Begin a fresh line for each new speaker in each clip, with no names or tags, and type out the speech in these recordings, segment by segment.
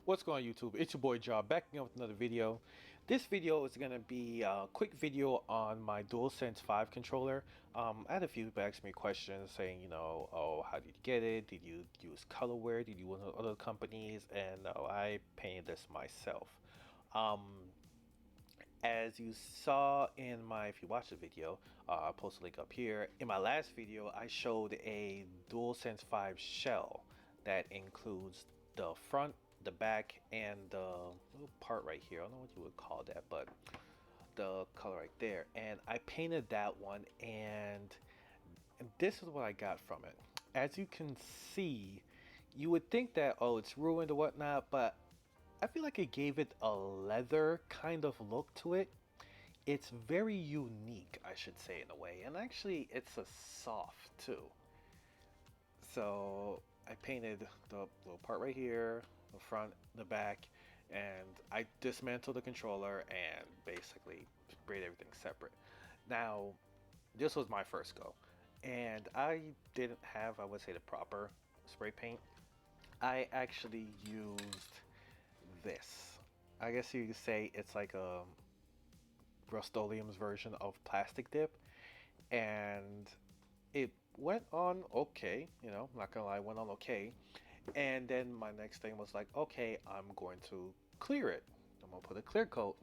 What's going on YouTube? It's your boy Job backing up with another video. This video is going to be a quick video on my DualSense 5 controller. I had a few people ask me questions saying, oh, how did you get it? Did you use colorware? Did you use other companies? And I painted this myself. As you saw in my, if you watched the video, I'll post a link up here. In my last video, I showed a DualSense 5 shell that includes the front, the back, and the little part right here. I don't know what you would call that, but the color right there. And I painted that one, and this is what I got from it. As you can see, you would think that, oh, it's ruined or whatnot, but I feel like it gave it a leather kind of look to it. It's very unique, I should say, in a way. And actually, it's a soft too. So I painted the little part right here, the front, the back, and I dismantled the controller and basically sprayed everything separate. Now, this was my first go. And I didn't have, I would say, the proper spray paint. I actually used this. I guess you could say it's like a Rust-Oleum's version of plastic dip, and it went on okay, I'm not gonna lie, went on okay. And then my next thing was like, okay, I'm going to clear it. I'm gonna put a clear coat,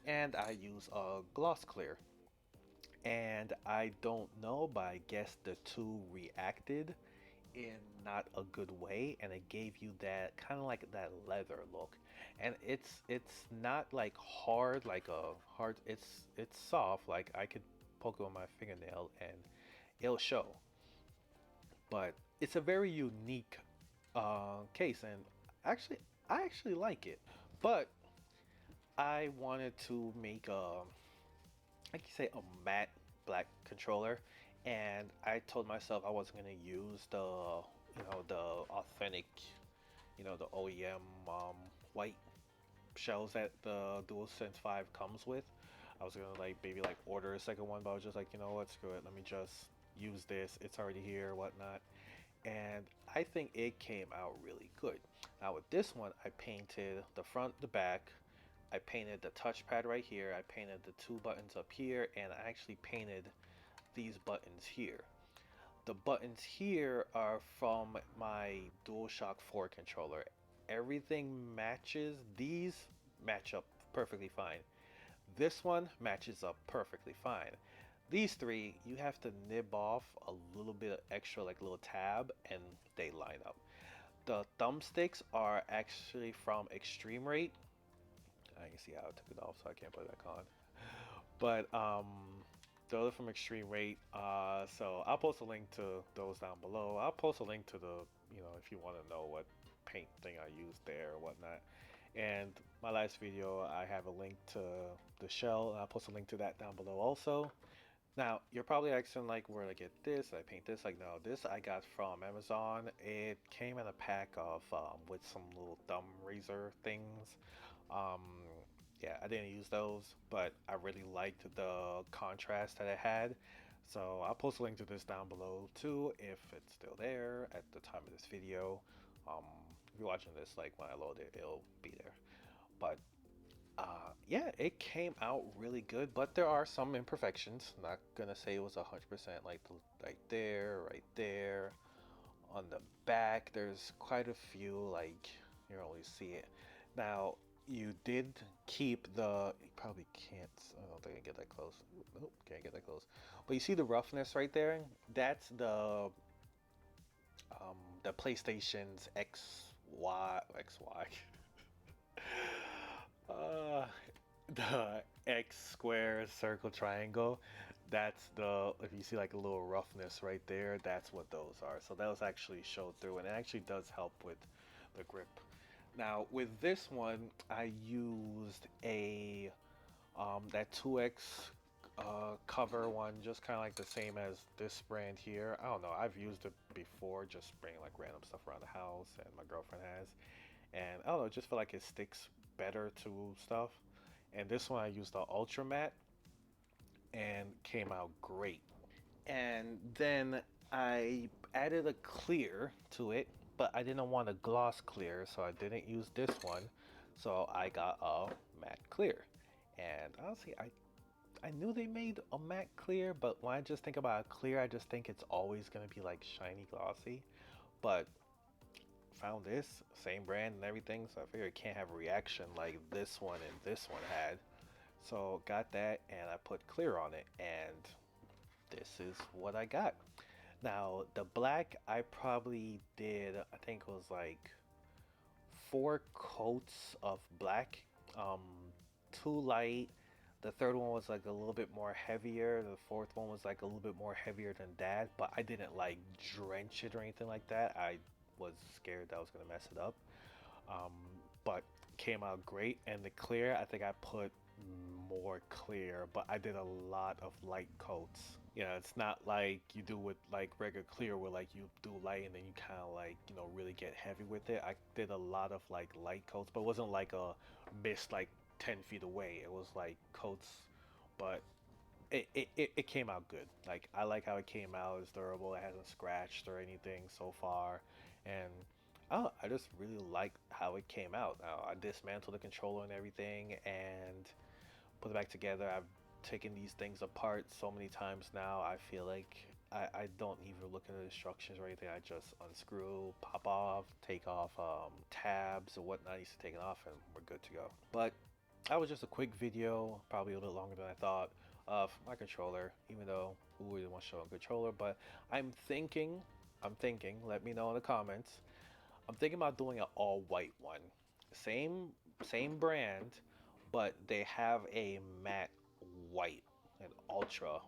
and I use a gloss clear. And I don't know, but I guess the two reacted in not a good way, and it gave you that kind of like that leather look. And it's not like hard, like a hard, it's soft, like I could poke it with my fingernail and it'll show. But it's a very unique case, and I actually like it. But I wanted to make a, like you say, a matte black controller, and I told myself I wasn't gonna use the the authentic, the OEM white shells that the DualSense 5 comes with. I was gonna like maybe like order a second one, but I was just like, you know what, screw it, let me just use this, it's already here, whatnot. And I think it came out really good. Now with this one, I painted the front, the back, I painted the touchpad right here, I painted the two buttons up here, and I actually painted these buttons here. The buttons here are from my DualShock 4 controller. Everything matches. These match up perfectly fine. This one matches up perfectly fine. These three, you have to nib off a little bit of extra, like a little tab, and they line up. The thumbsticks are actually from Extreme Rate. I can see how I took it off, so I can't put it back on. But those are from Extreme Rate. So I'll post a link to those down below. I'll post a link to the, if you want to know what paint thing I used there or whatnot. And my last video, I have a link to the shell, and I'll post a link to that down below also. Now, you're probably asking, like, where did I get this? Did I paint this? Like, no, this I got from Amazon. It came in a pack of with some little thumb razor things. Yeah, I didn't use those, but I really liked the contrast that it had. So I'll post a link to this down below too, if it's still there at the time of this video. If you're watching this, like when I load it, it'll be there. But yeah, it came out really good, but there are some imperfections. Not gonna say it was 100%, like right there. On the back, there's quite a few, like you don't really see it. Now, you did keep the, you probably can't, I don't think I can get that close. Nope, can't get that close. But you see the roughness right there? That's the PlayStation's XY. The X square circle triangle, that's the, if you see like a little roughness right there, that's what those are. So that was actually showed through, and it actually does help with the grip. Now with this one, I used a that 2X cover one, just kind of like the same as this brand here. I don't know, I've used it before, just spraying like random stuff around the house, and my girlfriend has, and I don't know, just feel like it sticks better to stuff. And this one I used the Ultra Matte, and came out great. And then I added a clear to it, but I didn't want a gloss clear, so I didn't use this one. So I got a matte clear. And honestly, I knew they made a matte clear, but when I just think about a clear, I just think it's always gonna be like shiny glossy. But found this same brand and everything, so I figured it can't have a reaction like this one and this one had. So got that and I put clear on it, and this is what I got. Now the black I probably did, I think it was like 4 coats of black. Um, Too light. The third one was like a little bit more heavier. The fourth one was like a little bit more heavier than that, but I didn't like drench it or anything like that. I was scared that I was gonna mess it up. Um, but came out great. And the clear, I think I put more clear, but I did a lot of light coats. It's not like you do with like regular clear where like you do light and then you kind of like, really get heavy with it. I did a lot of like light coats, but it wasn't like a mist like 10 feet away. It was like coats, but it came out good. Like I like how it came out. It's durable. It hasn't scratched or anything so far, and I just really like how it came out. Now I dismantled the controller and everything, and put it back together. I've taken these things apart so many times now. I feel like I don't even look at the instructions or anything. I just unscrew, pop off, take off tabs or whatnot needs to take it off, and we're good to go. But that was just a quick video, probably a little longer than I thought, of my controller, even though who really wants to show a controller. But I'm thinking, let me know in the comments. I'm thinking about doing an all white one. Same same brand, but they have a matte white, an ultra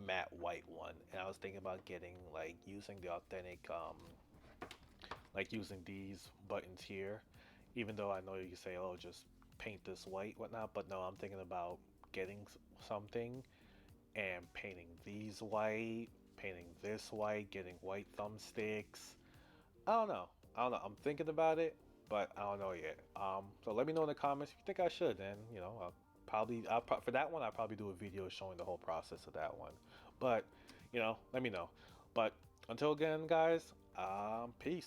matte white one. And I was thinking about getting like using the authentic like using these buttons here. Even though I know you say, oh, just paint this white, whatnot, but no, I'm thinking about getting something and painting these white, painting this white, getting white thumbsticks. I don't know. I don't know. I'm thinking about it, but I don't know yet. So let me know in the comments if you think I should, and for that one, I'll probably do a video showing the whole process of that one. But let me know. But until again, guys, peace.